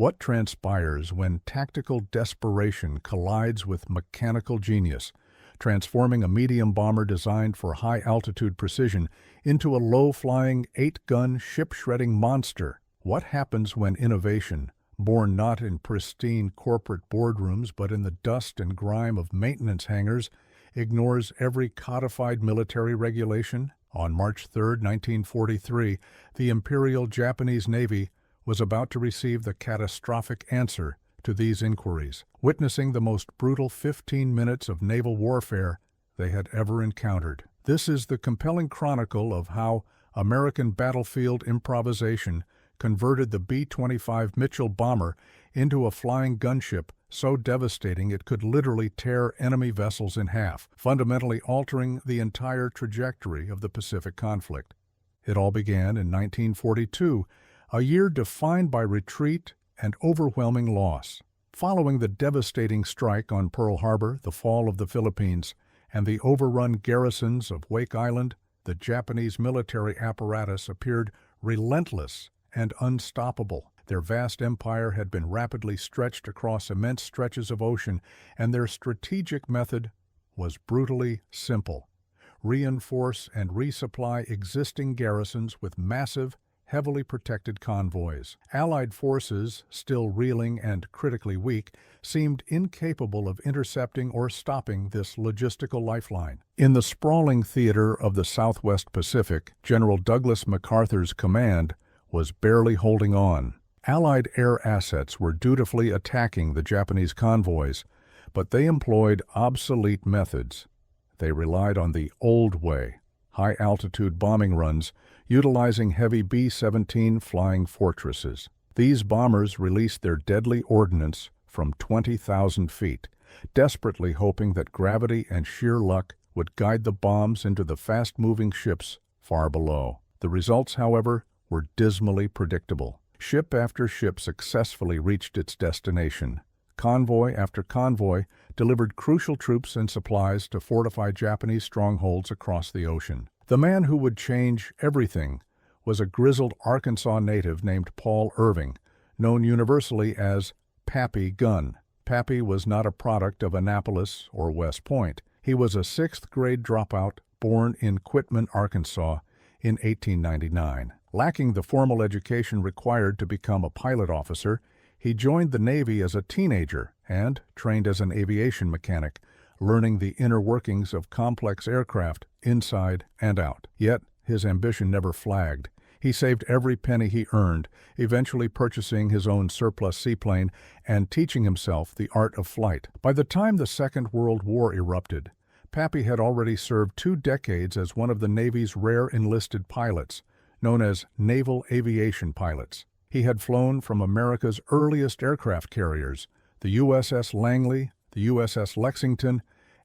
What transpires when tactical desperation collides with mechanical genius, transforming a medium bomber designed for high-altitude precision into a low-flying, 8-gun, ship-shredding monster? What happens when innovation, born not in pristine corporate boardrooms but in the dust and grime of maintenance hangars, ignores every codified military regulation? On March 3, 1943, the Imperial Japanese Navy was about to receive the catastrophic answer to these inquiries, witnessing the most brutal 15 minutes of naval warfare they had ever encountered. This is the compelling chronicle of how American battlefield improvisation converted the B-25 Mitchell bomber into a flying gunship so devastating it could literally tear enemy vessels in half, fundamentally altering the entire trajectory of the Pacific conflict. It all began in 1942, a year defined by retreat and overwhelming loss. Following the devastating strike on Pearl Harbor, the fall of the Philippines, and the overrun garrisons of Wake Island, the Japanese military apparatus appeared relentless and unstoppable. Their vast empire had been rapidly stretched across immense stretches of ocean, and their strategic method was brutally simple: reinforce and resupply existing garrisons with massive, heavily protected convoys. Allied forces, still reeling and critically weak, seemed incapable of intercepting or stopping this logistical lifeline. In the sprawling theater of the Southwest Pacific, General Douglas MacArthur's command was barely holding on. Allied air assets were dutifully attacking the Japanese convoys, but they employed obsolete methods. They relied on the old way, high-altitude bombing runs, utilizing heavy B-17 flying fortresses. These bombers released their deadly ordnance from 20,000 feet, desperately hoping that gravity and sheer luck would guide the bombs into the fast-moving ships far below. The results, however, were dismally predictable. Ship after ship successfully reached its destination. Convoy after convoy delivered crucial troops and supplies to fortify Japanese strongholds across the ocean. The man who would change everything was a grizzled Arkansas native named Paul Irving, known universally as Papy Gun. Papy was not a product of Annapolis or West Point. He was a 6th-grade dropout born in Quitman, Arkansas in 1899. Lacking the formal education required to become a pilot officer, he joined the Navy as a teenager and trained as an aviation mechanic, learning the inner workings of complex aircraft inside and out. Yet his ambition never flagged. He saved every penny he earned, eventually purchasing his own surplus seaplane and teaching himself the art of flight. By the time the Second World War erupted, Papy had already served 2 decades as one of the Navy's rare enlisted pilots, known as naval aviation pilots. He had flown from America's earliest aircraft carriers, the USS Langley, the USS Lexington,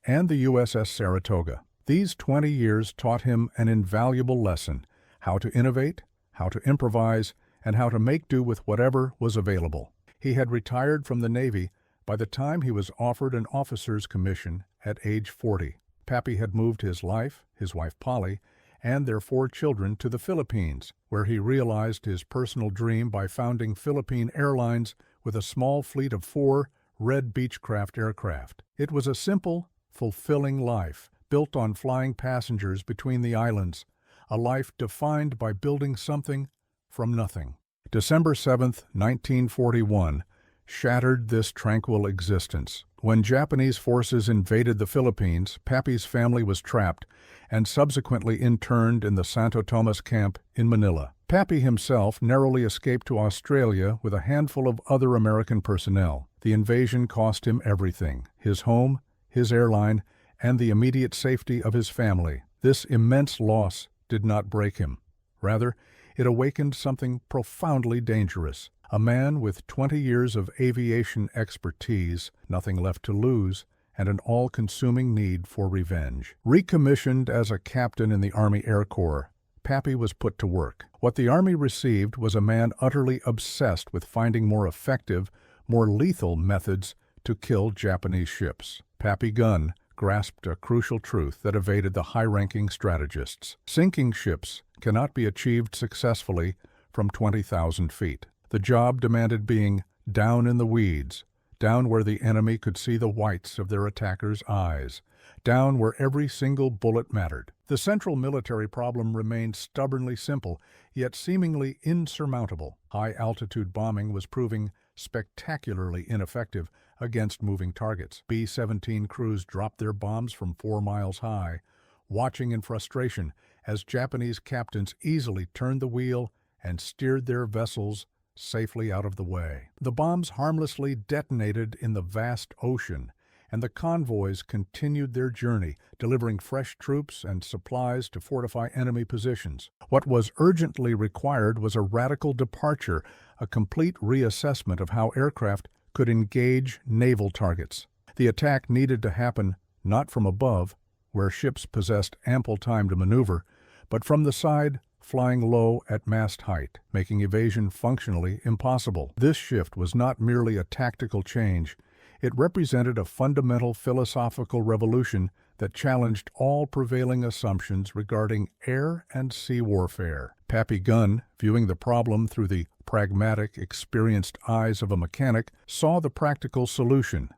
and the USS Saratoga. These 20 years taught him an invaluable lesson: how to innovate, how to improvise, and how to make do with whatever was available. He had retired from the Navy by the time he was offered an officer's commission at age 40. Papy had moved his life, his wife Polly, and their 4 children to the Philippines, where he realized his personal dream by founding Philippine Airlines with a small fleet of 4 Red Beechcraft aircraft. It was a simple, fulfilling life, built on flying passengers between the islands, a life defined by building something from nothing. December 7, 1941, shattered this tranquil existence. When Japanese forces invaded the Philippines, Papy's family was trapped and subsequently interned in the Santo Tomas camp in Manila. Papy himself narrowly escaped to Australia with a handful of other American personnel. The invasion cost him everything: his home, his airline, and the immediate safety of his family. This immense loss did not break him. Rather, it awakened something profoundly dangerous. A man with 20 years of aviation expertise, nothing left to lose, and an all-consuming need for revenge. Recommissioned as a captain in the Army Air Corps, Papy was put to work. What the Army received was a man utterly obsessed with finding more effective, more lethal methods to kill Japanese ships. Papy Gun grasped a crucial truth that evaded the high-ranking strategists. Sinking ships cannot be achieved successfully from 20,000 feet. The job demanded being down in the weeds, down where the enemy could see the whites of their attackers' eyes, down where every single bullet mattered. The central military problem remained stubbornly simple, yet seemingly insurmountable. High-altitude bombing was proving spectacularly ineffective against moving targets. B-17 crews dropped their bombs from 4 miles high, watching in frustration as Japanese captains easily turned the wheel and steered their vessels safely out of the way. The bombs harmlessly detonated in the vast ocean, and the convoys continued their journey, delivering fresh troops and supplies to fortify enemy positions. What was urgently required was a radical departure, a complete reassessment of how aircraft could engage naval targets. The attack needed to happen not from above, where ships possessed ample time to maneuver, but from the side, flying low at mast height, making evasion functionally impossible. This shift was not merely a tactical change. It represented a fundamental philosophical revolution that challenged all prevailing assumptions regarding air and sea warfare. Papy Gun, viewing the problem through the pragmatic, experienced eyes of a mechanic, saw the practical solution.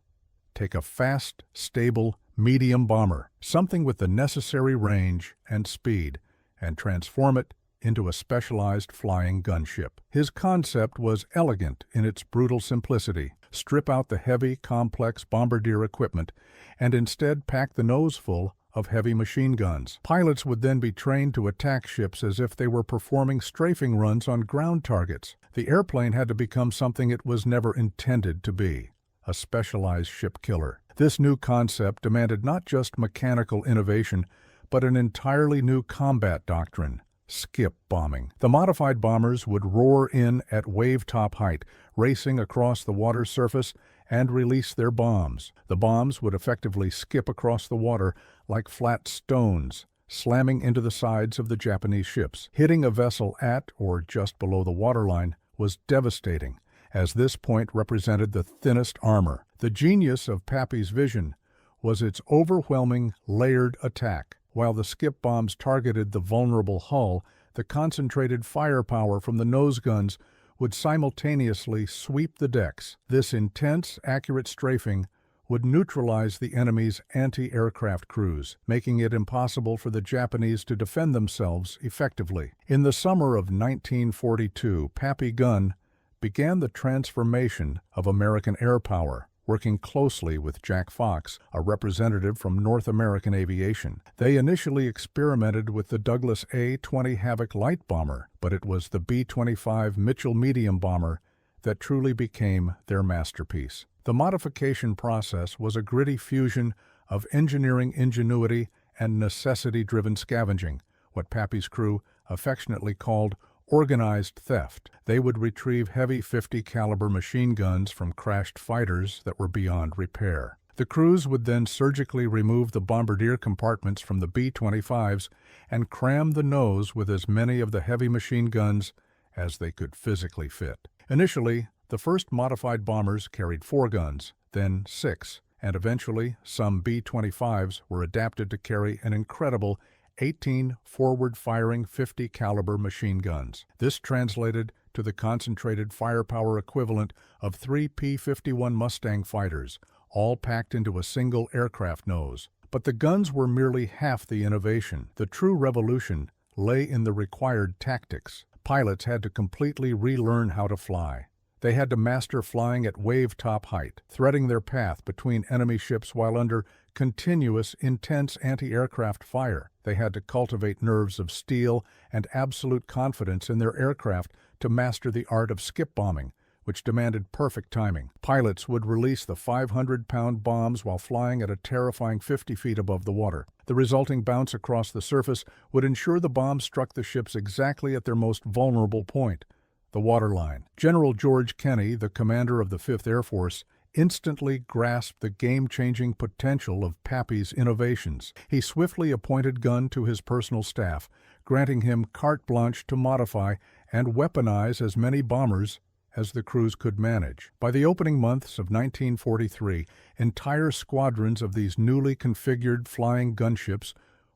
Take a fast, stable, medium bomber, something with the necessary range and speed, and transform it into a specialized flying gunship. His concept was elegant in its brutal simplicity. Strip out the heavy, complex bombardier equipment and instead pack the nose full of heavy machine guns. Pilots would then be trained to attack ships as if they were performing strafing runs on ground targets. The airplane had to become something it was never intended to be, a specialized ship killer. This new concept demanded not just mechanical innovation, but an entirely new combat doctrine: skip bombing. The modified bombers would roar in at wave-top height, racing across the water's surface, and release their bombs. The bombs would effectively skip across the water like flat stones, slamming into the sides of the Japanese ships. Hitting a vessel at or just below the waterline was devastating, as this point represented the thinnest armor. The genius of Papy's vision was its overwhelming, layered attack. While the skip bombs targeted the vulnerable hull, the concentrated firepower from the nose guns would simultaneously sweep the decks. This intense, accurate strafing would neutralize the enemy's anti-aircraft crews, making it impossible for the Japanese to defend themselves effectively. In the summer of 1942, Papy Gun began the transformation of American air power, working closely with Jack Fox, a representative from North American aviation. They initially experimented with the Douglas A-20 Havoc light bomber, but it was the B-25 Mitchell medium bomber that truly became their masterpiece. The modification process was a gritty fusion of engineering ingenuity and necessity-driven scavenging, what Papy's crew affectionately called organized theft. They would retrieve heavy .50 caliber machine guns from crashed fighters that were beyond repair. The crews would then surgically remove the bombardier compartments from the B-25's and cram the nose with as many of the heavy machine guns as they could physically fit. Initially, the first modified bombers carried 4 guns, then 6, and eventually some B-25's were adapted to carry an incredible 18 forward-firing .50 caliber machine guns. This translated to the concentrated firepower equivalent of 3 P-51 Mustang fighters, all packed into a single aircraft nose. But the guns were merely half the innovation. The true revolution lay in the required tactics. Pilots had to completely relearn how to fly. They had to master flying at wave-top height, threading their path between enemy ships while under continuous, intense anti-aircraft fire. They had to cultivate nerves of steel and absolute confidence in their aircraft to master the art of skip bombing, which demanded perfect timing. Pilots would release the 500-pound bombs while flying at a terrifying 50 feet above the water. The resulting bounce across the surface would ensure the bombs struck the ships exactly at their most vulnerable point, the waterline. General George Kenney, the commander of the 5th Air Force, instantly grasped the game-changing potential of Papy's innovations. He swiftly appointed Gun to his personal staff, granting him carte blanche to modify and weaponize as many bombers as the crews could manage. By the opening months of 1943, entire squadrons of these newly configured flying gunships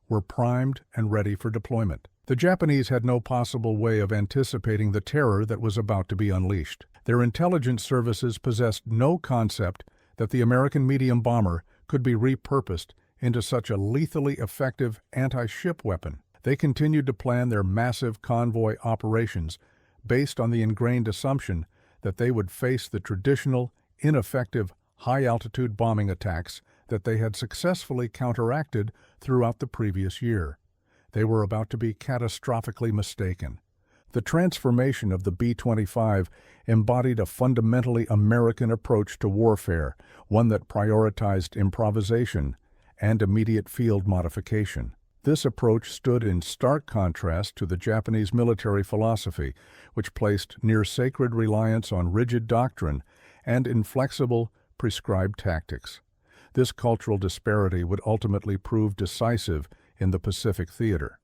were primed and ready for deployment. The Japanese had no possible way of anticipating the terror that was about to be unleashed. Their intelligence services possessed no concept that the American medium bomber could be repurposed into such a lethally effective anti-ship weapon. They continued to plan their massive convoy operations based on the ingrained assumption that they would face the traditional, ineffective, high-altitude bombing attacks that they had successfully counteracted throughout the previous year. They were about to be catastrophically mistaken. The transformation of the B-25 embodied a fundamentally American approach to warfare, one that prioritized improvisation and immediate field modification. This approach stood in stark contrast to the Japanese military philosophy, which placed near-sacred reliance on rigid doctrine and inflexible, prescribed tactics. This cultural disparity would ultimately prove decisive in the Pacific theater.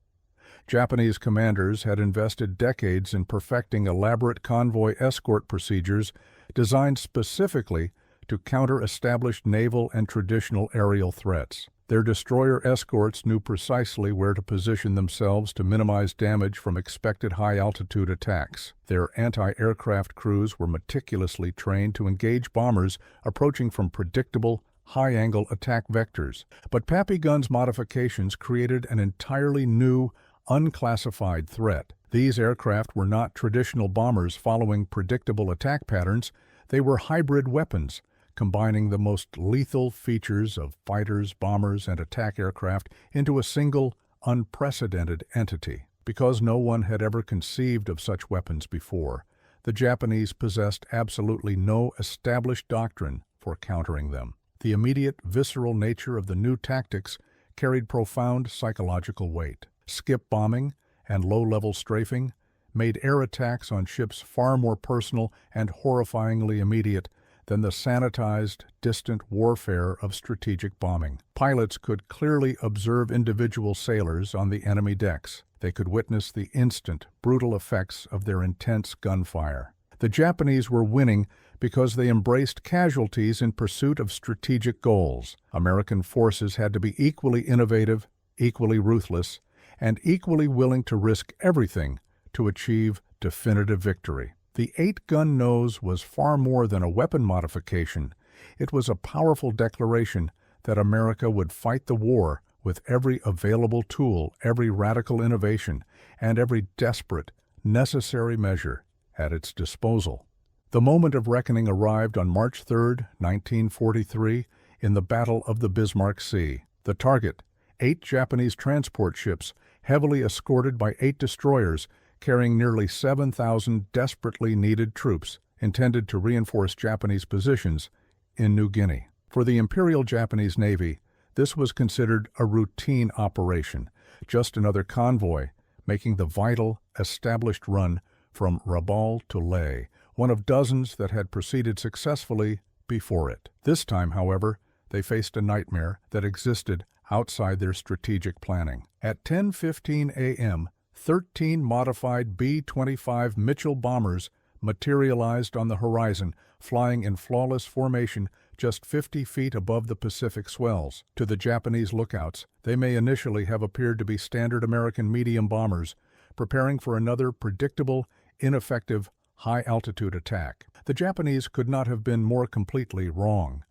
Japanese commanders had invested decades in perfecting elaborate convoy escort procedures designed specifically to counter established naval and traditional aerial threats. Their destroyer escorts knew precisely where to position themselves to minimize damage from expected high-altitude attacks. Their anti-aircraft crews were meticulously trained to engage bombers approaching from predictable, high-angle attack vectors. But Papy Gun's modifications created an entirely new, unclassified threat. These aircraft were not traditional bombers following predictable attack patterns. They were hybrid weapons, combining the most lethal features of fighters, bombers, and attack aircraft into a single, unprecedented entity. Because no one had ever conceived of such weapons before, the Japanese possessed absolutely no established doctrine for countering them. The immediate, visceral nature of the new tactics carried profound psychological weight. Skip bombing and low-level strafing made air attacks on ships far more personal and horrifyingly immediate than the sanitized, distant warfare of strategic bombing. Pilots could clearly observe individual sailors on the enemy decks. They could witness the instant, brutal effects of their intense gunfire. The Japanese were winning because they embraced casualties in pursuit of strategic goals. American forces had to be equally innovative, equally ruthless, and equally willing to risk everything to achieve definitive victory. The 8-gun nose was far more than a weapon modification. It was a powerful declaration that America would fight the war with every available tool, every radical innovation, and every desperate, necessary measure at its disposal. The moment of reckoning arrived on March 3, 1943, in the Battle of the Bismarck Sea. The target, 8 Japanese transport ships, heavily escorted by 8 destroyers, carrying nearly 7,000 desperately needed troops intended to reinforce Japanese positions in New Guinea. For the Imperial Japanese Navy, this was considered a routine operation, just another convoy making the vital, established run from Rabaul to Leh, one of dozens that had proceeded successfully before it. This time, however, they faced a nightmare that existed outside their strategic planning. At 10:15 a.m., 13 modified B-25 Mitchell bombers materialized on the horizon, flying in flawless formation just 50 feet above the Pacific swells. To the Japanese lookouts, they may initially have appeared to be standard American medium bombers, preparing for another predictable, ineffective, high-altitude attack. The Japanese could not have been more completely wrong.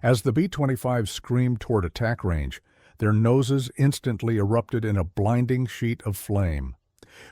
As the B-25 screamed toward attack range, their noses instantly erupted in a blinding sheet of flame.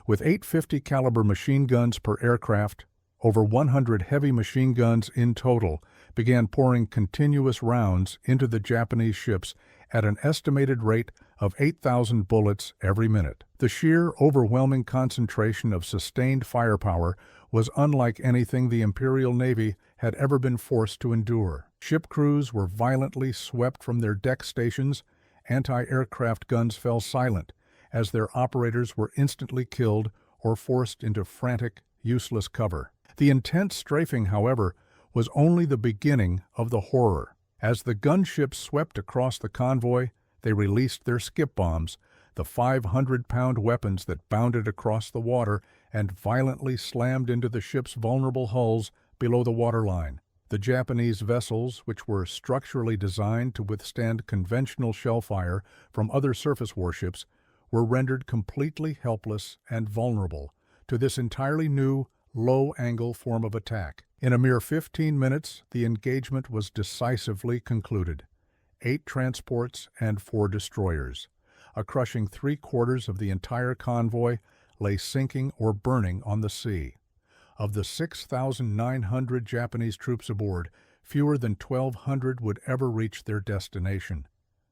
With 850 caliber machine guns per aircraft, over 100 heavy machine guns in total began pouring continuous rounds into the Japanese ships at an estimated rate of 8,000 bullets every minute. The sheer, overwhelming concentration of sustained firepower was unlike anything the Imperial Navy had ever been forced to endure. Ship crews were violently swept from their deck stations. Anti-aircraft guns fell silent as their operators were instantly killed or forced into frantic, useless cover. The intense strafing, however, was only the beginning of the horror. As the gunships swept across the convoy, they released their skip bombs, the 500-pound weapons that bounded across the water and violently slammed into the ship's vulnerable hulls below the waterline. The Japanese vessels, which were structurally designed to withstand conventional shell fire from other surface warships, were rendered completely helpless and vulnerable to this entirely new, low-angle form of attack. In a mere 15 minutes, the engagement was decisively concluded. 8 transports and 4 destroyers, a crushing 3/4 of the entire convoy, lay sinking or burning on the sea. Of the 6,900 Japanese troops aboard, fewer than 1,200 would ever reach their destination.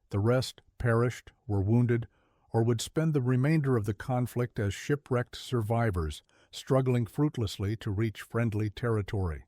The rest perished, were wounded, or would spend the remainder of the conflict as shipwrecked survivors, struggling fruitlessly to reach friendly territory.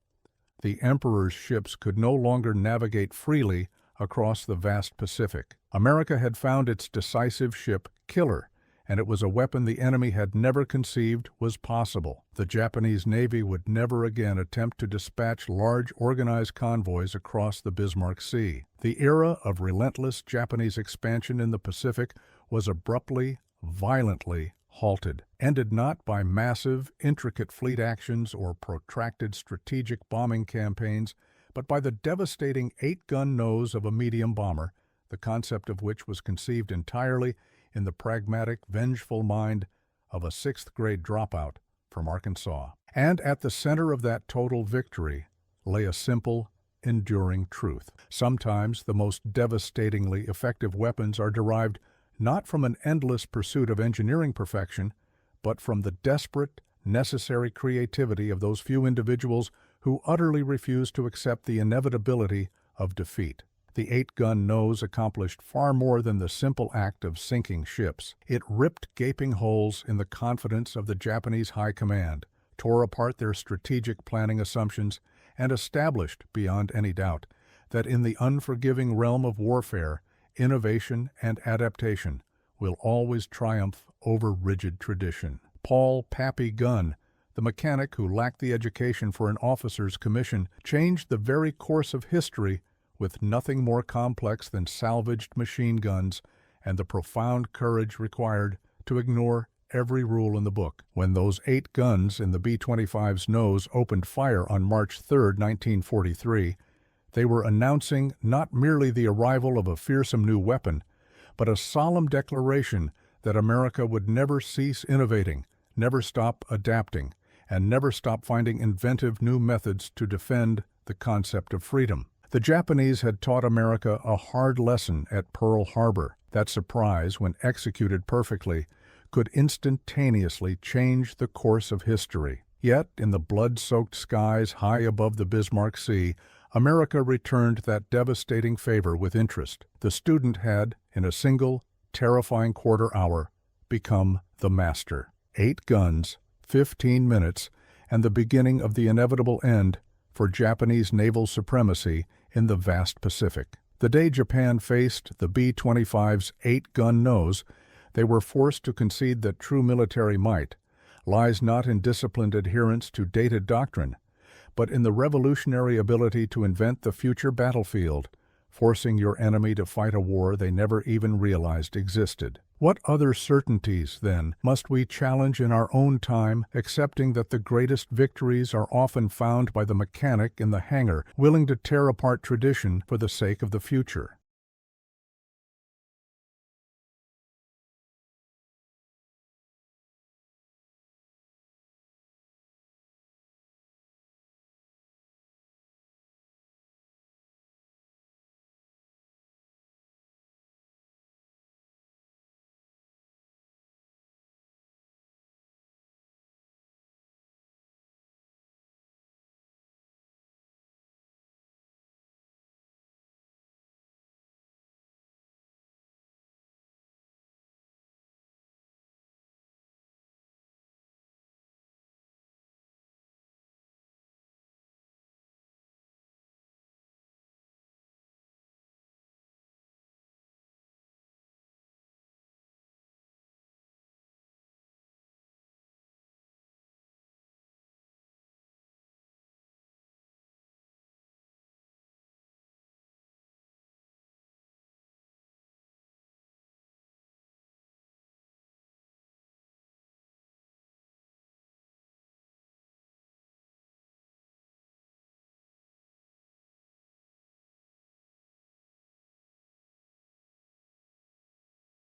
The Emperor's ships could no longer navigate freely across the vast Pacific. America had found its decisive ship killer, and it was a weapon the enemy had never conceived was possible. The Japanese Navy would never again attempt to dispatch large organized convoys across the Bismarck Sea. The era of relentless Japanese expansion in the Pacific was abruptly, violently halted, ended not by massive, intricate fleet actions or protracted strategic bombing campaigns, but by the devastating 8-gun nose of a medium bomber, the concept of which was conceived entirely in the pragmatic, vengeful mind of a 6th-grade dropout from Arkansas. And at the center of that total victory lay a simple, enduring truth. Sometimes the most devastatingly effective weapons are derived not from an endless pursuit of engineering perfection, but from the desperate, necessary creativity of those few individuals who utterly refuse to accept the inevitability of defeat. The 8-gun nose accomplished far more than the simple act of sinking ships. It ripped gaping holes in the confidence of the Japanese High Command, tore apart their strategic planning assumptions, and established, beyond any doubt, that in the unforgiving realm of warfare, innovation and adaptation will always triumph over rigid tradition. Paul Papy Gun, the mechanic who lacked the education for an officer's commission, changed the very course of history with nothing more complex than salvaged machine guns and the profound courage required to ignore every rule in the book. When those 8 guns in the B-25’s nose opened fire on March 3, 1943, they were announcing not merely the arrival of a fearsome new weapon, but a solemn declaration that America would never cease innovating, never stop adapting, and never stop finding inventive new methods to defend the concept of freedom. The Japanese had taught America a hard lesson at Pearl Harbor. That surprise, when executed perfectly, could instantaneously change the course of history. Yet, in the blood-soaked skies high above the Bismarck Sea, America returned that devastating favor with interest. The student had, in a single, terrifying quarter hour, become the master. 8 guns, 15 minutes, and the beginning of the inevitable end for Japanese naval supremacy in the vast Pacific. The day Japan faced the B-25’s 8-gun nose, they were forced to concede that true military might lies not in disciplined adherence to dated doctrine, but in the revolutionary ability to invent the future battlefield, forcing your enemy to fight a war they never even realized existed. What other certainties, then, must we challenge in our own time, accepting that the greatest victories are often found by the mechanic in the hangar, willing to tear apart tradition for the sake of the future?